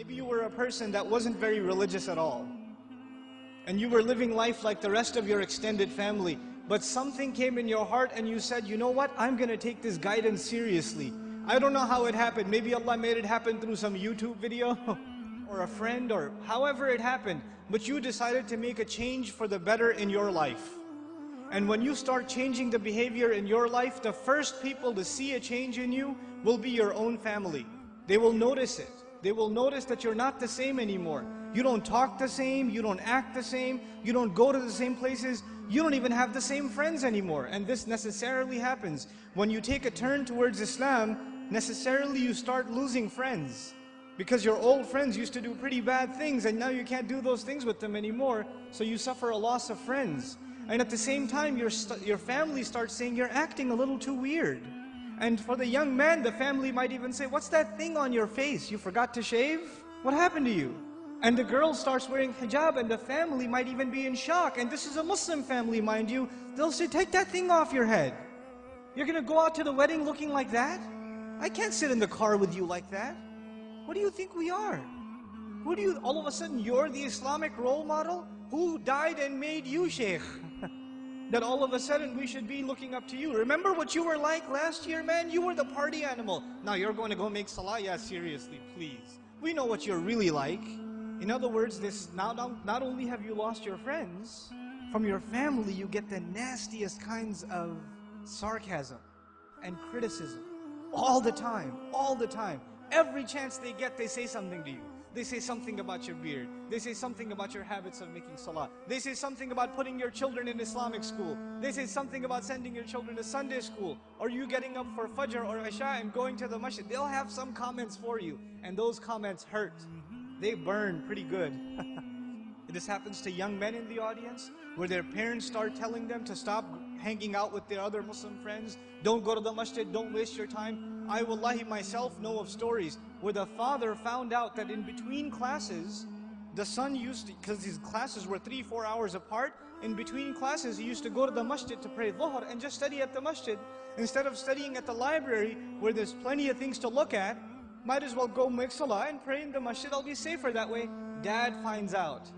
Maybe you were a person that wasn't very religious at all, and you were living life like the rest of your extended family, but something came in your heart and you said, you know what, I'm going to take this guidance seriously. I don't know how it happened. Maybe Allah made it happen through some YouTube video or a friend or however it happened, but you decided to make a change for the better in your life. And when you start changing the behavior in your life, the first people to see a change in you will be your own family. They will notice it. They will notice that you're not the same anymore. You don't talk the same, you don't act the same, you don't go to the same places, you don't even have the same friends anymore. And this necessarily happens. When you take a turn towards Islam, necessarily you start losing friends. Because your old friends used to do pretty bad things and now you can't do those things with them anymore, so you suffer a loss of friends. And at the same time, your family starts saying, you're acting a little too weird. And for the young man, the family might even say, what's that thing on your face? You forgot to shave? What happened to you? And the girl starts wearing hijab and the family might even be in shock. And this is a Muslim family, mind you. They'll say, take that thing off your head. You're going to go out to the wedding looking like that? I can't sit in the car with you like that. What do you think we are? All of a sudden, you're the Islamic role model? Who died and made you Shaykh? That all of a sudden we should be looking up to you. Remember what you were like last year, man? You were the party animal. Now you're going to go make salah? Yeah, seriously, please. We know what you're really like. In other words, not only have you lost your friends, from your family you get the nastiest kinds of sarcasm and criticism. All the time, all the time. Every chance they get, they say something to you. They say something about your beard. They say something about your habits of making salah. They say something about putting your children in Islamic school. They say something about sending your children to Sunday school. Or you getting up for Fajr or Isha and going to the masjid. They'll have some comments for you. And those comments hurt. They burn pretty good. This happens to young men in the audience, where their parents start telling them to stop hanging out with their other Muslim friends. Don't go to the masjid, don't waste your time. I wallahi myself know of stories where the father found out that in between classes, the son used to, because his classes were 3-4 hours apart, in between classes he used to go to the masjid to pray dhuhr and just study at the masjid. Instead of studying at the library where there's plenty of things to look at, might as well go make salah and pray in the masjid, I'll be safer that way. Dad finds out.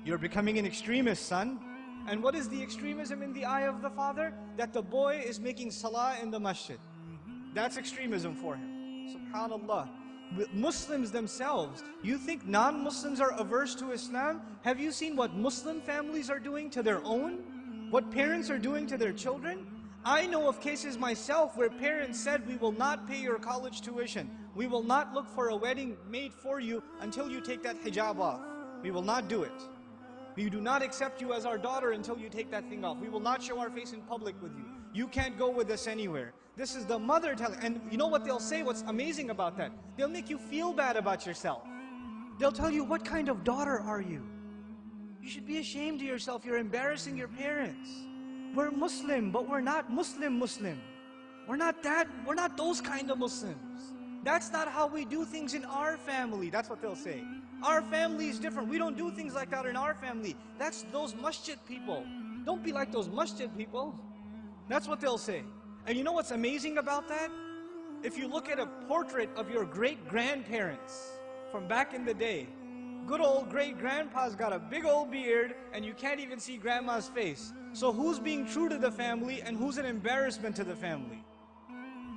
You're becoming an extremist, son. And what is the extremism in the eye of the father? That the boy is making salah in the masjid. That's extremism for him. SubhanAllah. Muslims themselves, you think non-Muslims are averse to Islam? Have you seen what Muslim families are doing to their own? What parents are doing to their children? I know of cases myself where parents said, we will not pay your college tuition. We will not look for a wedding made for you until you take that hijab off. We will not do it. We do not accept you as our daughter until you take that thing off. We will not show our face in public with you. You can't go with us anywhere. This is the mother telling. And you know what they'll say? What's amazing about that? They'll make you feel bad about yourself. They'll tell you, what kind of daughter are you? You should be ashamed of yourself. You're embarrassing your parents. We're Muslim, but we're not Muslim. We're not that. We're not those kind of Muslims. That's not how we do things in our family. That's what they'll say. Our family is different. We don't do things like that in our family. That's those masjid people. Don't be like those masjid people. That's what they'll say. And you know what's amazing about that? If you look at a portrait of your great-grandparents from back in the day, good old great-grandpa's got a big old beard and you can't even see grandma's face. So who's being true to the family and who's an embarrassment to the family?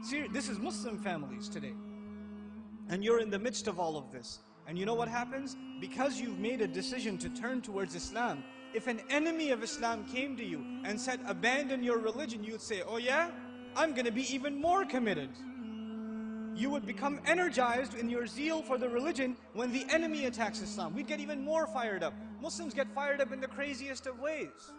See, this is Muslim families today. And you're in the midst of all of this. And you know what happens? Because you've made a decision to turn towards Islam, if an enemy of Islam came to you and said, abandon your religion, you'd say, oh yeah? I'm going to be even more committed. You would become energized in your zeal for the religion when the enemy attacks Islam. We'd get even more fired up. Muslims get fired up in the craziest of ways.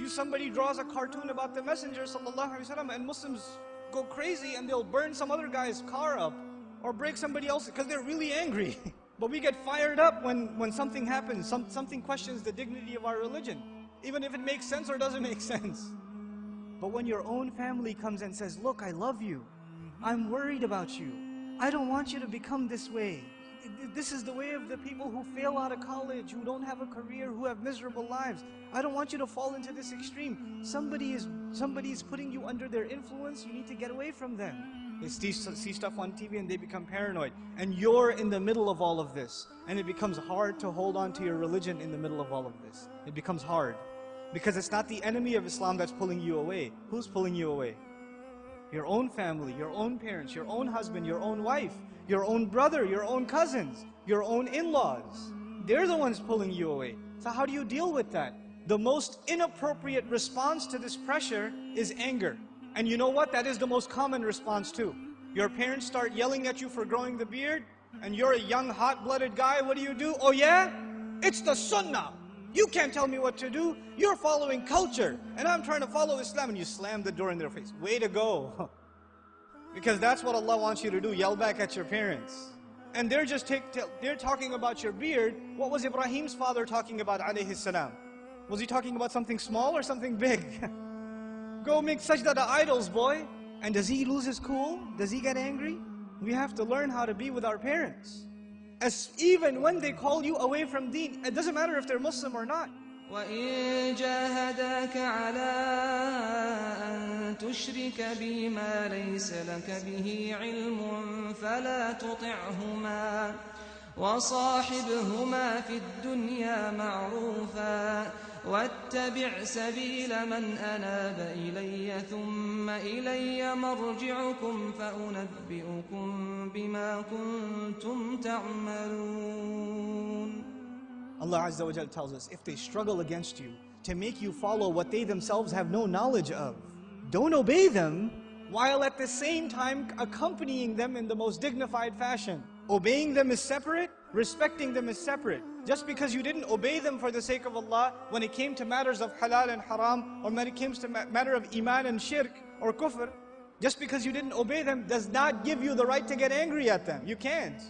Somebody draws a cartoon about the Messenger Sallallahu, and Muslims go crazy and they'll burn some other guy's car up or break somebody else's because they're really angry. But we get fired up when something happens, something questions the dignity of our religion, even if it makes sense or doesn't make sense. But when your own family comes and says, look, I love you, I'm worried about you, I don't want you to become this way. This is the way of the people who fail out of college, who don't have a career, who have miserable lives. I don't want you to fall into this extreme. Somebody is putting you under their influence, you need to get away from them. They see stuff on TV and they become paranoid. And you're in the middle of all of this. And it becomes hard to hold on to your religion in the middle of all of this. It becomes hard. Because it's not the enemy of Islam that's pulling you away. Who's pulling you away? Your own family, your own parents, your own husband, your own wife, your own brother, your own cousins, your own in-laws. They're the ones pulling you away. So how do you deal with that? The most inappropriate response to this pressure is anger. And you know what? That is the most common response too. Your parents start yelling at you for growing the beard, and you're a young, hot-blooded guy. What do? Oh yeah? It's the sunnah. You can't tell me what to do. You're following culture, and I'm trying to follow Islam, and you slam the door in their face. Way to go. Because that's what Allah wants you to do, yell back at your parents. And they're just they're talking about your beard. What was Ibrahim's father talking about, Alaihi Sallam? Was he talking about something small or something big? Go make sajda to idols, boy. And does he lose his cool? Does he get angry? We have to learn how to be with our parents. Even when they call you away from Deen, it doesn't matter if they're Muslim or not. وَإِن جَاهَدَاكَ عَلَىٰ أَن تُشْرِكَ بِي مَا لَيْسَ لَكَ بِهِ عِلْمٌ فَلَا تُطِعْهُمَا وَصَاحِبْهُمَا فِي الدُّنْيَا مَعْرُوفًا وَاتَّبِعْ سَبِيلَ مَنْ أَنَابَ إِلَيَّ ثُمَّ إِلَيَّ مَرْجِعُكُمْ فَأُنَبِّئُكُمْ بِمَا كُنْتُمْ تَعْمَلُونَ. Allah Azza wa Jal tells us, if they struggle against you to make you follow what they themselves have no knowledge of, don't obey them, while at the same time accompanying them in the most dignified fashion. Obeying them is separate, respecting them is separate. Just because you didn't obey them for the sake of Allah, when it came to matters of halal and haram, or when it came to matter of iman and shirk, or kufr, just because you didn't obey them does not give you the right to get angry at them. You can't.